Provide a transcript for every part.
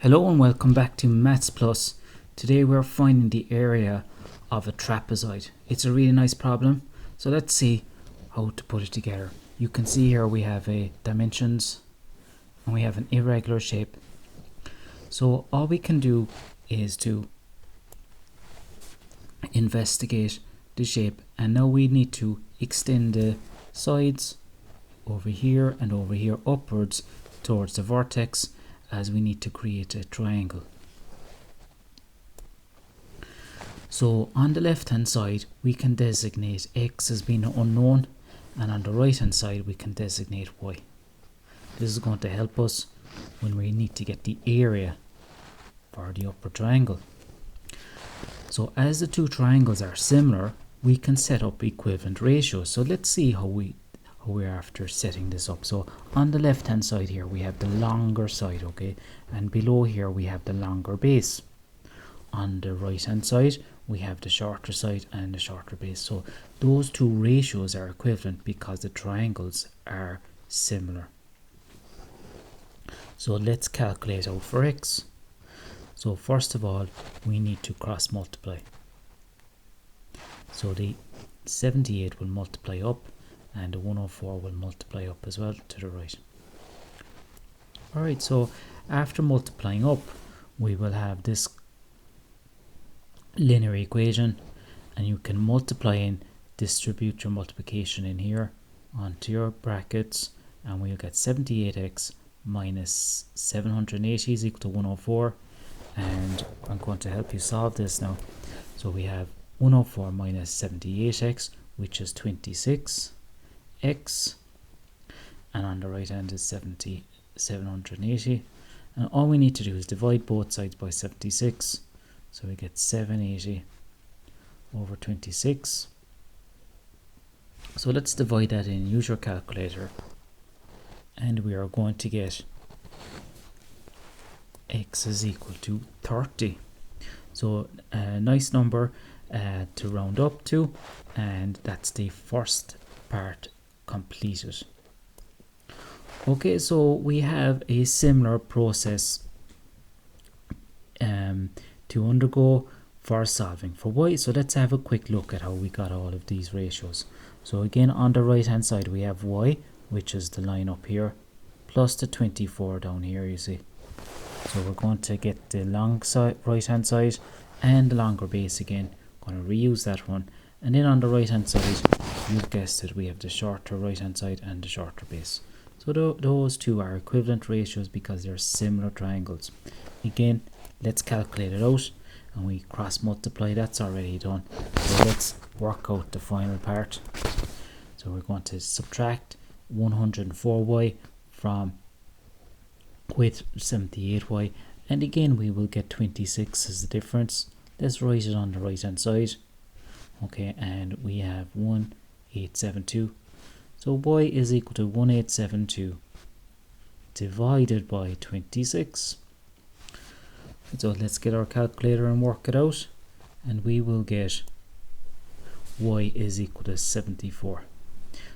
Hello and welcome back to Maths Plus. Today we're finding the area of a trapezoid. It's a really nice problem, so let's see how to put it together. You can see here we have a dimensions and we have an irregular shape. So all we can do is to investigate the shape, and now we need to extend the sides over here and over here upwards towards the vertex, as we need to create a triangle. So on the left hand side we can designate x as being unknown, and on the right hand side we can designate y. This is going to help us when we need to get the area for the upper triangle. So as the two triangles are similar, we can set up equivalent ratios. So let's see how we're after setting this up. So on the left hand side here we have the longer side, okay, and below here we have the longer base. On the right hand side we have the shorter side and the shorter base. So those two ratios are equivalent because the triangles are similar. So let's calculate out for x. So first of all we need to cross multiply. So the 78 will multiply up and the 104 will multiply up as well to the right. Alright, so after multiplying up we will have this linear equation, and you can multiply and distribute your multiplication in here onto your brackets, and we'll get 78x minus 780 is equal to 104, and I'm going to help you solve this now. So we have 104 minus 78x, which is 26x, and on the right hand is 780, and all we need to do is divide both sides by 76, so we get 780 over 26. So let's divide that in, use your calculator, and we are going to get x is equal to 30. So a nice number to round up to, and that's the first part completed. Okay, so we have a similar process to undergo for solving for y. So let's have a quick look at how we got all of these ratios. So again, on the right hand side we have y, which is the line up here, plus the 24 down here, you see. So we're going to get the long side, right hand side, and the longer base again. Going to reuse that one, and then on the right hand side, you've guessed it, we have the shorter right hand side and the shorter base. So those two are equivalent ratios because they're similar triangles. Again, let's calculate it out, and we cross multiply. That's already done. So let's work out the final part. So we're going to subtract 104y from with 78y, and again we will get 26 as the difference. Let's write it on the right hand side. Okay, and we have 1872. So y is equal to 1872 divided by 26. So let's get our calculator and work it out, and we will get y is equal to 74.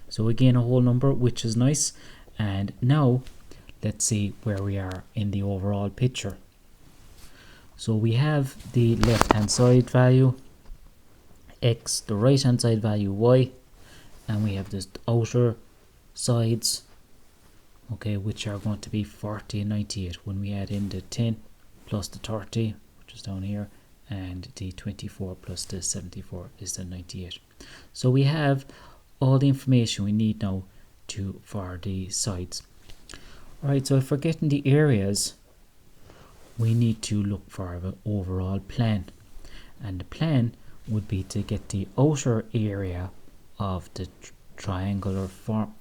So again, a whole number, which is nice. And now let's see where we are in the overall picture. So we have the left hand side value x, the right hand side value y, and we have the outer sides, okay, which are going to be 40 and 98 when we add in the 10 plus the 30, which is down here, and the 24 plus the 74 is the 98. So we have all the information we need now for the sides. Alright, so if we're getting the areas, we need to look for an overall plan, and the plan would be to get the outer area of the triangular form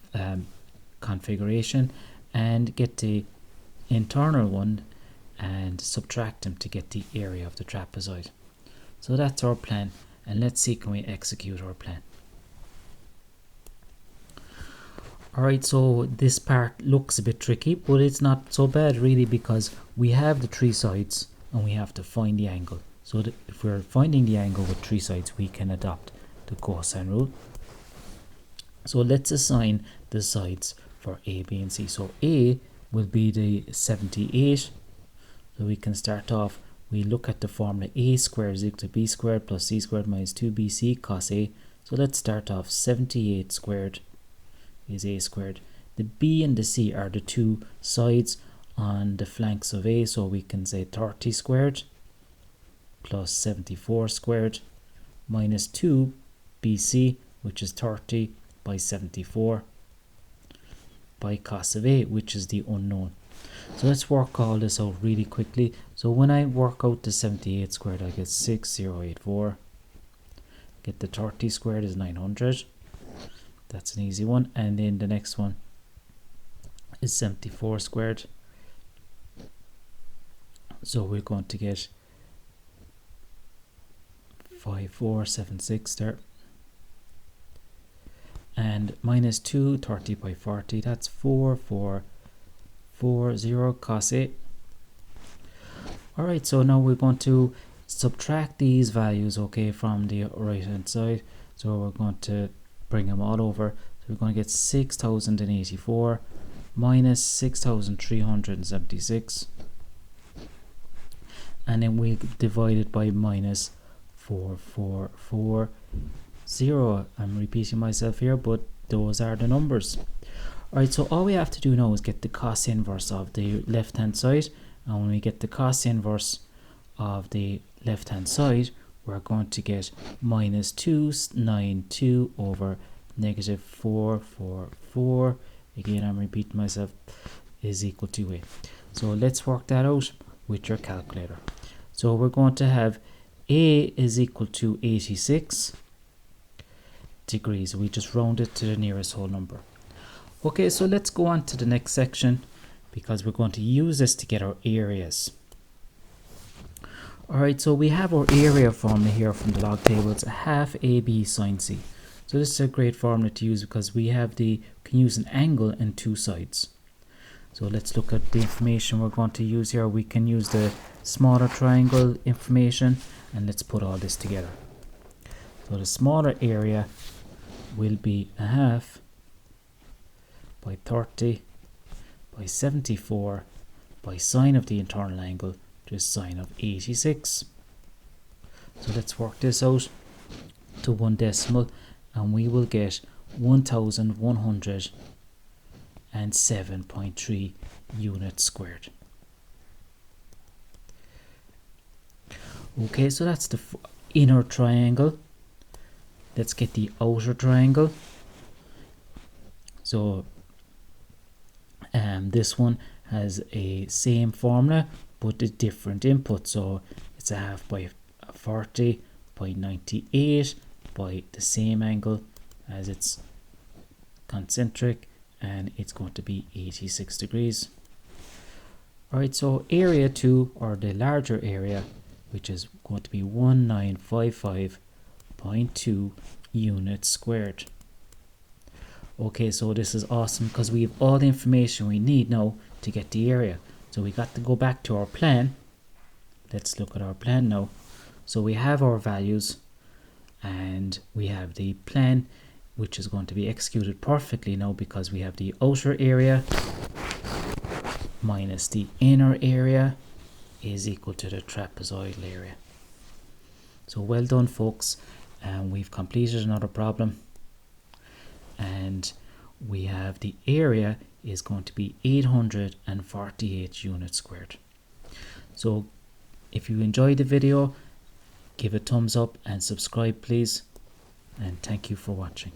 configuration and get the internal one and subtract them to get the area of the trapezoid. So that's our plan, and let's see, can we execute our plan. Alright, so this part looks a bit tricky, but it's not so bad really, because we have the three sides and we have to find the angle. So if we're finding the angle with three sides, we can adopt the cosine rule. So let's assign the sides for A, B and C. So A will be the 78 So we can start off, we look at the formula a squared is equal to b squared plus c squared minus 2bc cos a. So let's start off 78 squared is a squared. The b and the c are the two sides on the flanks of a, so we can say 30 squared plus 74 squared minus 2bc, which is 30 by 74 by cos of a, which is the unknown. So let's work all this out really quickly. So when I work out the 78 squared, I get 6084. Get the 30 squared is 900. That's an easy one. And then the next one is 74 squared. So we're going to get 5476 there. And minus 2, 30 by 40, that's 4440 cos A. Alright, so now we're going to subtract these values, okay, from the right hand side. So we're going to bring them all over. So we're going to get 6084 minus 6376. And then we divide it by minus 4440. I'm repeating myself here, but those are the numbers. Alright, so all we have to do now is get the cos inverse of the left hand side, and when we get the cos inverse of the left hand side, we're going to get minus 292 over negative 444. Again, I'm repeating myself, is equal to a. So let's work that out with your calculator. So we're going to have a is equal to 86 degrees. We just round it to the nearest whole number. Okay, so let's go on to the next section, because we're going to use this to get our areas. Alright, so we have our area formula here from the log table. It's a half AB sine C. So this is a great formula to use because we can use an angle and two sides. So let's look at the information we're going to use here. We can use the smaller triangle information, and let's put all this together. So the smaller area will be a half by 30 by 74 by sine of the internal angle, which is sine of 86. So let's work this out to one decimal, and we will get 1107.3 units squared. Okay, so that's the inner triangle. Let's get the outer triangle. So this one has a same formula but a different input. So it's a half by 40 by 98 by the same angle as its concentric, and it's going to be 86 degrees. Alright, so area 2, or the larger area, which is going to be 1955.2 units squared. Okay, so this is awesome because we have all the information we need now to get the area. So we got to go back to our plan. Let's look at our plan now. So we have our values, and we have the plan, which is going to be executed perfectly now because we have the outer area minus the inner area is equal to the trapezoidal area. So well done, folks. We've completed another problem, and we have the area is going to be 848 units squared. So if you enjoyed the video, give a thumbs up and subscribe please, and thank you for watching.